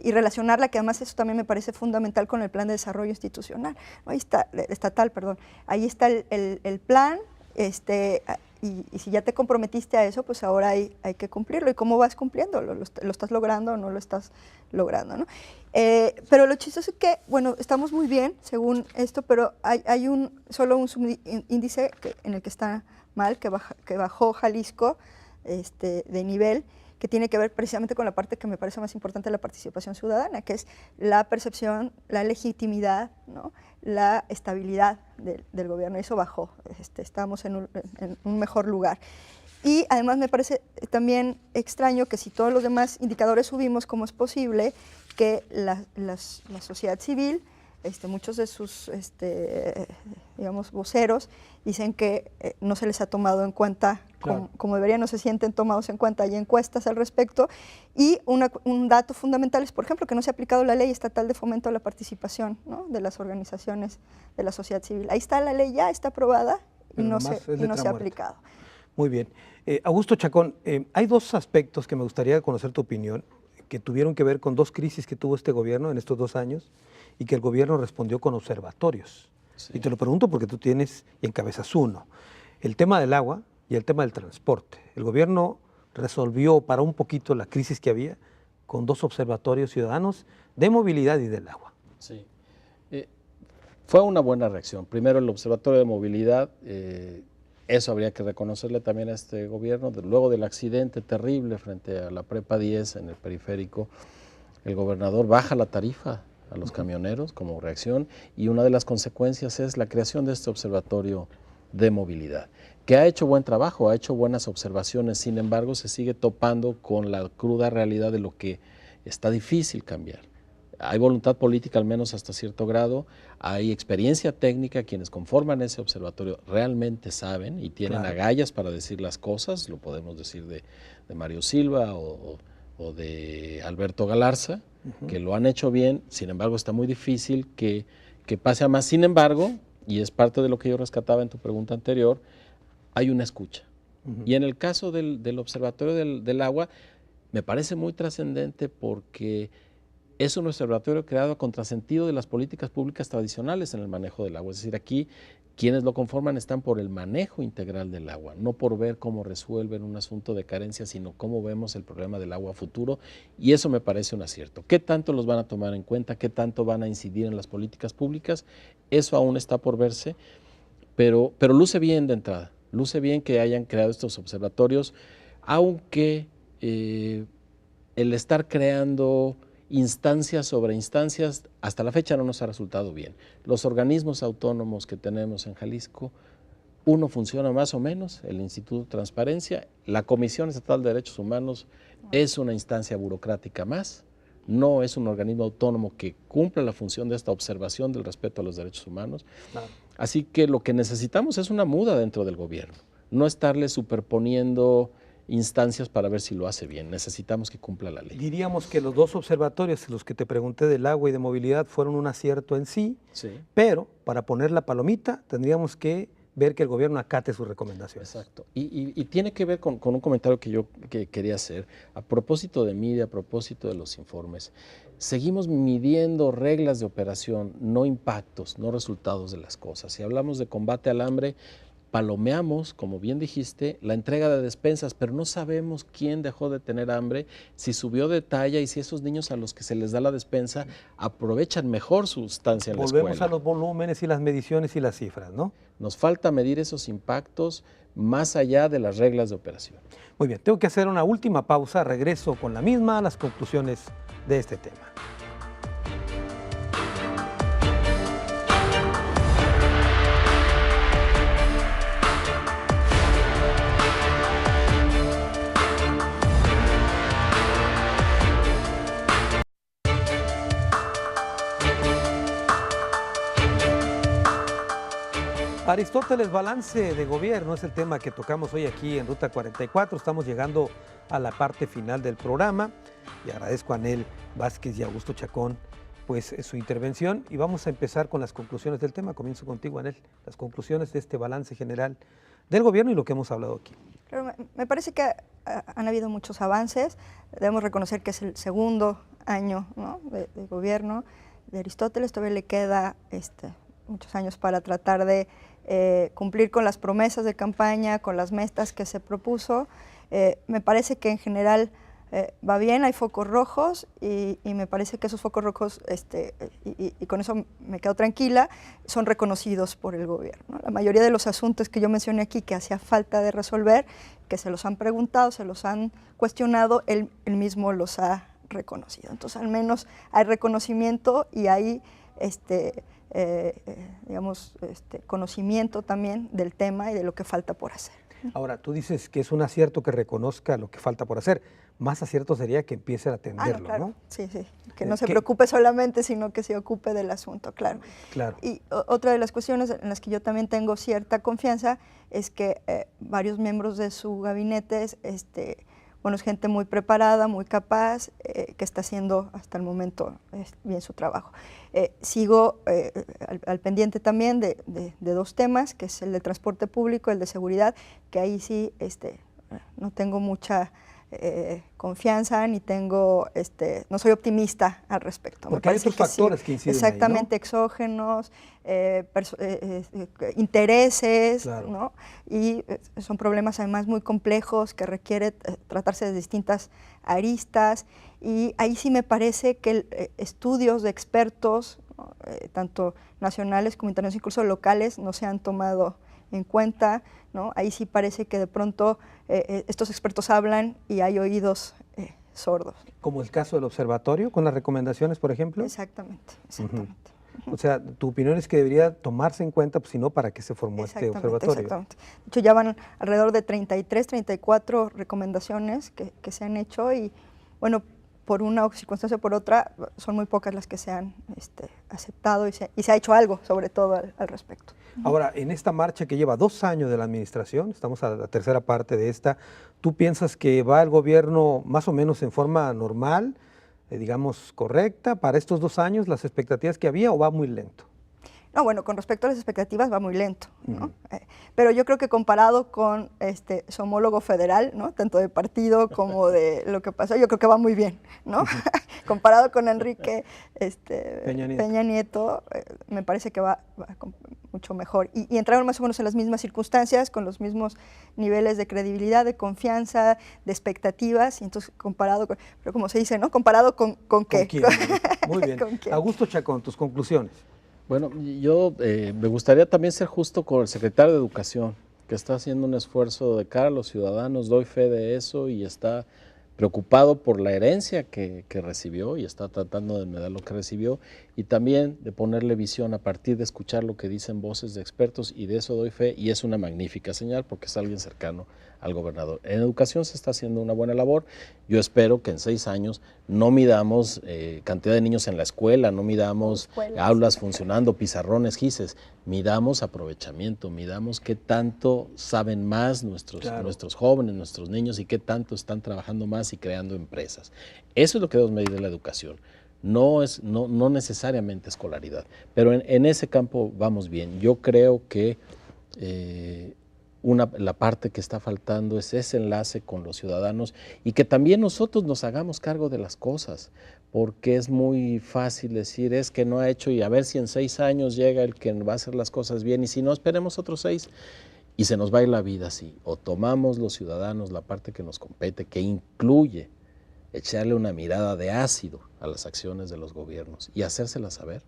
S3: y relacionarla, que además eso también me parece fundamental con el plan de desarrollo institucional, ¿no? Ahí está, estatal, perdón. Ahí está el plan, y si ya te comprometiste a eso, pues ahora hay que cumplirlo. ¿Y cómo vas cumpliendo? ¿Lo estás logrando o no lo estás logrando, ¿no? Pero lo chistoso es que, bueno, estamos muy bien según esto, pero hay solo un subíndice en el que está mal, que bajó Jalisco de nivel, que tiene que ver precisamente con la parte que me parece más importante de la participación ciudadana, que es la percepción, la legitimidad, ¿no? La estabilidad del gobierno. Eso bajó, estamos en un mejor lugar. Y además me parece también extraño que si todos los demás indicadores subimos, ¿cómo es posible que la sociedad civil, muchos de sus digamos, voceros dicen que no se les ha tomado en cuenta como debería, no se sienten tomados en cuenta? Hay encuestas al respecto, y un dato fundamental es, por ejemplo, que no se ha aplicado la ley estatal de fomento a la participación, ¿no? De las organizaciones de la sociedad civil. Ahí está la ley, ya está aprobada y no se ha aplicado.
S1: Muy bien. Augusto Chacón, hay dos aspectos que me gustaría conocer tu opinión, que tuvieron que ver con dos crisis que tuvo este gobierno en estos 2 años y que el gobierno respondió con observatorios. Sí. Y te lo pregunto porque tú tienes y encabezas uno. El tema del agua y el tema del transporte. El gobierno resolvió para un poquito la crisis que había con 2 observatorios ciudadanos de movilidad y del agua.
S4: Sí. Fue una buena reacción. Primero el observatorio de movilidad, eso habría que reconocerle también a este gobierno. Luego del accidente terrible frente a la Prepa 10 en el periférico, el gobernador baja la tarifa a los camioneros como reacción, y una de las consecuencias es la creación de este observatorio de movilidad, que ha hecho buen trabajo, ha hecho buenas observaciones. Sin embargo, se sigue topando con la cruda realidad de lo que está difícil cambiar. Hay voluntad política, al menos hasta cierto grado, hay experiencia técnica. Quienes conforman ese observatorio realmente saben y tienen agallas para decir las cosas. Lo podemos decir de Mario Silva o de Alberto Galarza, que lo han hecho bien. Sin embargo, está muy difícil que pase a más. Sin embargo, y es parte de lo que yo rescataba en tu pregunta anterior, hay una escucha. Y en el caso del Observatorio del Agua, me parece muy trascendente porque es un observatorio creado a contrasentido de las políticas públicas tradicionales en el manejo del agua. Es decir, aquí quienes lo conforman están por el manejo integral del agua, no por ver cómo resuelven un asunto de carencia, sino cómo vemos el problema del agua a futuro, y eso me parece un acierto. ¿Qué tanto los van a tomar en cuenta? ¿Qué tanto van a incidir en las políticas públicas? Eso aún está por verse, pero luce bien de entrada, luce bien que hayan creado estos observatorios, aunque el estar creando instancias sobre instancias, hasta la fecha no nos ha resultado bien. Los organismos autónomos que tenemos en Jalisco, uno funciona más o menos, el Instituto de Transparencia. La Comisión Estatal de Derechos Humanos es una instancia burocrática más, no es un organismo autónomo que cumpla la función de esta observación del respeto a los derechos humanos. Así que lo que necesitamos es una muda dentro del gobierno, no estarle superponiendo instancias para ver si lo hace bien. Necesitamos que cumpla la ley.
S1: Diríamos que los 2 observatorios, los que te pregunté del agua y de movilidad, fueron un acierto en sí, pero para poner la palomita tendríamos que ver que el gobierno acate sus recomendaciones.
S4: Exacto. Y tiene que ver con un comentario que yo quería hacer. A propósito de MIDE, a propósito de los informes, seguimos midiendo reglas de operación, no impactos, no resultados de las cosas. Si hablamos de combate al hambre, palomeamos, como bien dijiste, la entrega de despensas, pero no sabemos quién dejó de tener hambre, si subió de talla y si esos niños a los que se les da la despensa aprovechan mejor su estancia en la escuela.
S1: Volvemos a los volúmenes y las mediciones y las cifras, ¿no?
S4: Nos falta medir esos impactos más allá de las reglas de operación.
S1: Muy bien, tengo que hacer una última pausa, regreso con la misma a las conclusiones de este tema. Aristóteles, balance de gobierno es el tema que tocamos hoy aquí en Ruta 44. Estamos llegando a la parte final del programa y agradezco a Anel Vázquez y a Augusto Chacón pues su intervención y vamos a empezar con las conclusiones del tema. Comienzo contigo, Anel, las conclusiones de este balance general del gobierno y lo que hemos hablado aquí.
S3: Claro, me parece que han habido muchos avances. Debemos reconocer que es el segundo año, ¿no?, de gobierno de Aristóteles. Todavía le queda muchos años para tratar de cumplir con las promesas de campaña, con las metas que se propuso. Me parece que en general va bien, hay focos rojos y me parece que esos focos rojos, y con eso me quedo tranquila, son reconocidos por el gobierno, ¿no? La mayoría de los asuntos que yo mencioné aquí que hacía falta de resolver, que se los han preguntado, se los han cuestionado, él mismo los ha reconocido. Entonces al menos hay reconocimiento y hay conocimiento también del tema y de lo que falta por hacer.
S1: Ahora, tú dices que es un acierto que reconozca lo que falta por hacer. Más acierto sería que empiece a atenderlo,
S3: no, claro.
S1: ¿no?
S3: Sí, que no se preocupe solamente, sino que se ocupe del asunto, claro.
S1: Claro.
S3: Y otra de las cuestiones en las que yo también tengo cierta confianza es que varios miembros de su gabinete es gente muy preparada, muy capaz, que está haciendo hasta el momento bien su trabajo. Sigo al pendiente también de dos temas, que es el de transporte público, el de seguridad, que ahí sí no tengo mucha confianza, ni tengo, no soy optimista al respecto.
S1: Porque hay otros factores que inciden
S3: exactamente, ahí, ¿no? Exógenos, intereses,
S1: claro,
S3: ¿no? Y son problemas además muy complejos que requiere tratarse de distintas aristas, y ahí sí me parece que estudios de expertos, ¿no?, tanto nacionales como internacionales, incluso locales, no se han tomado en cuenta, ¿no? Ahí sí parece que de pronto estos expertos hablan y hay oídos sordos.
S1: Como el caso del observatorio, con las recomendaciones, por ejemplo.
S3: Exactamente.
S1: O sea, tu opinión es que debería tomarse en cuenta, pues, si no, ¿para qué se formó este observatorio?
S3: Exactamente. De hecho, ya van alrededor de 33, 34 recomendaciones que se han hecho y, bueno, por una circunstancia o por otra, son muy pocas las que se han aceptado y se ha hecho algo, sobre todo, al respecto.
S1: Ahora, en esta marcha que lleva 2 años de la administración, estamos a la tercera parte de esta, ¿tú piensas que va el gobierno más o menos en forma normal, digamos correcta, para estos 2 años, las expectativas que había, o va muy lento?
S3: No, bueno, con respecto a las expectativas va muy lento, ¿no? Pero yo creo que comparado con su homólogo federal, ¿no?, tanto de partido como de lo que pasó, yo creo que va muy bien, ¿no? Comparado con Enrique Peña Nieto, me parece que va mucho mejor. Y entraron más o menos en las mismas circunstancias, con los mismos niveles de credibilidad, de confianza, de expectativas, y entonces comparado con, pero como se dice, ¿no?, comparado con ¿qué?
S1: ¿Quién? Muy bien. Augusto Chacón, tus conclusiones.
S4: Bueno, yo me gustaría también ser justo con el secretario de Educación, que está haciendo un esfuerzo de cara a los ciudadanos, doy fe de eso, y está preocupado por la herencia que recibió y está tratando de enmendar lo que recibió, y también de ponerle visión a partir de escuchar lo que dicen voces de expertos, y de eso doy fe, y es una magnífica señal porque es alguien cercano al gobernador. En educación se está haciendo una buena labor. Yo espero que en 6 años no midamos cantidad de niños en la escuela, no midamos aulas funcionando, pizarrones, gises, midamos aprovechamiento, midamos qué tanto saben más nuestros jóvenes, nuestros niños, y qué tanto están trabajando más y creando empresas. Eso es lo que debemos medir de la educación. No necesariamente escolaridad, pero en ese campo vamos bien. Yo creo que la parte que está faltando es ese enlace con los ciudadanos, y que también nosotros nos hagamos cargo de las cosas, porque es muy fácil decir, es que no ha hecho, y a ver si en 6 años llega el que va a hacer las cosas bien, y si no, esperemos otros 6. Y se nos va a ir la vida así. O tomamos los ciudadanos la parte que nos compete, que incluye echarle una mirada de ácido a las acciones de los gobiernos y hacérselas saber,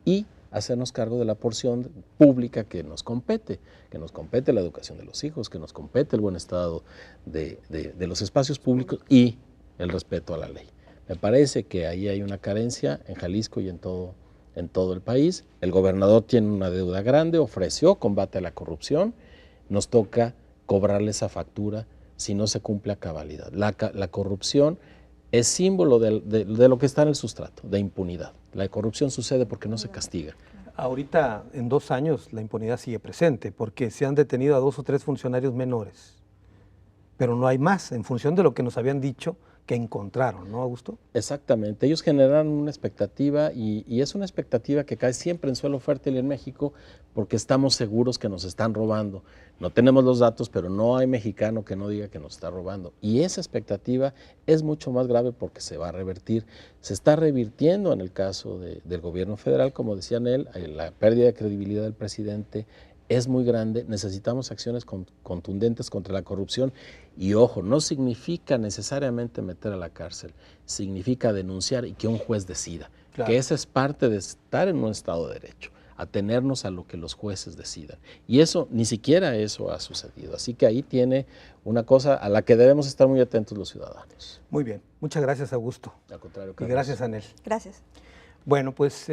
S4: y hacernos cargo de la porción pública que nos compete la educación de los hijos, que nos compete el buen estado de los espacios públicos y el respeto a la ley. Me parece que ahí hay una carencia en Jalisco y en todo el país. El gobernador tiene una deuda grande, ofreció combate a la corrupción, nos toca cobrarle esa factura si no se cumple a cabalidad. La corrupción es símbolo de lo que está en el sustrato, de impunidad. La corrupción sucede porque no se castiga.
S1: Ahorita, en 2 años, la impunidad sigue presente porque se han detenido a 2 o 3 funcionarios menores, pero no hay más en función de lo que nos habían dicho que encontraron, ¿no, Augusto?
S4: Exactamente, ellos generan una expectativa y es una expectativa que cae siempre en suelo fértil en México porque estamos seguros que nos están robando. No tenemos los datos, pero no hay mexicano que no diga que nos está robando. Y esa expectativa es mucho más grave porque se va a revertir. Se está revirtiendo en el caso del gobierno federal, como decían él, la pérdida de credibilidad del presidente es muy grande, necesitamos acciones contundentes contra la corrupción y ojo, no significa necesariamente meter a la cárcel, significa denunciar y que un juez decida, claro, que esa es parte de estar en un Estado de Derecho, atenernos a lo que los jueces decidan. Y eso, ni siquiera eso ha sucedido, así que ahí tiene una cosa a la que debemos estar muy atentos los ciudadanos.
S1: Muy bien, muchas gracias, Augusto.
S4: Al contrario, Carlos.
S1: Y gracias, Anel.
S3: Gracias.
S1: Bueno, pues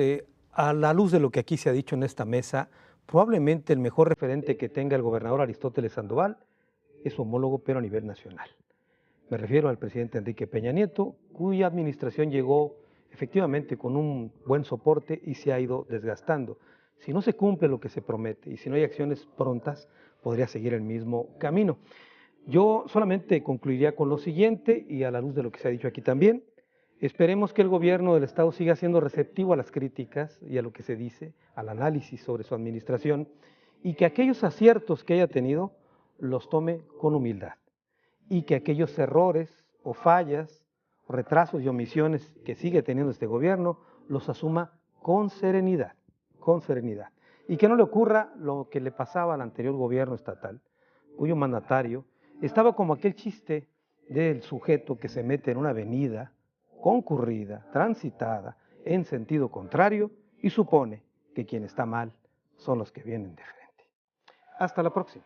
S1: a la luz de lo que aquí se ha dicho en esta mesa, probablemente el mejor referente que tenga el gobernador Aristóteles Sandoval es su homólogo, pero a nivel nacional. Me refiero al presidente Enrique Peña Nieto, cuya administración llegó efectivamente con un buen soporte y se ha ido desgastando. Si no se cumple lo que se promete y si no hay acciones prontas, podría seguir el mismo camino. Yo solamente concluiría con lo siguiente, y a la luz de lo que se ha dicho aquí también, esperemos que el gobierno del Estado siga siendo receptivo a las críticas y a lo que se dice, al análisis sobre su administración, y que aquellos aciertos que haya tenido los tome con humildad, y que aquellos errores o fallas, o retrasos y omisiones que sigue teniendo este gobierno, los asuma con serenidad, y que no le ocurra lo que le pasaba al anterior gobierno estatal, cuyo mandatario estaba como aquel chiste del sujeto que se mete en una avenida concurrida, transitada, en sentido contrario, y supone que quien está mal son los que vienen de frente. Hasta la próxima.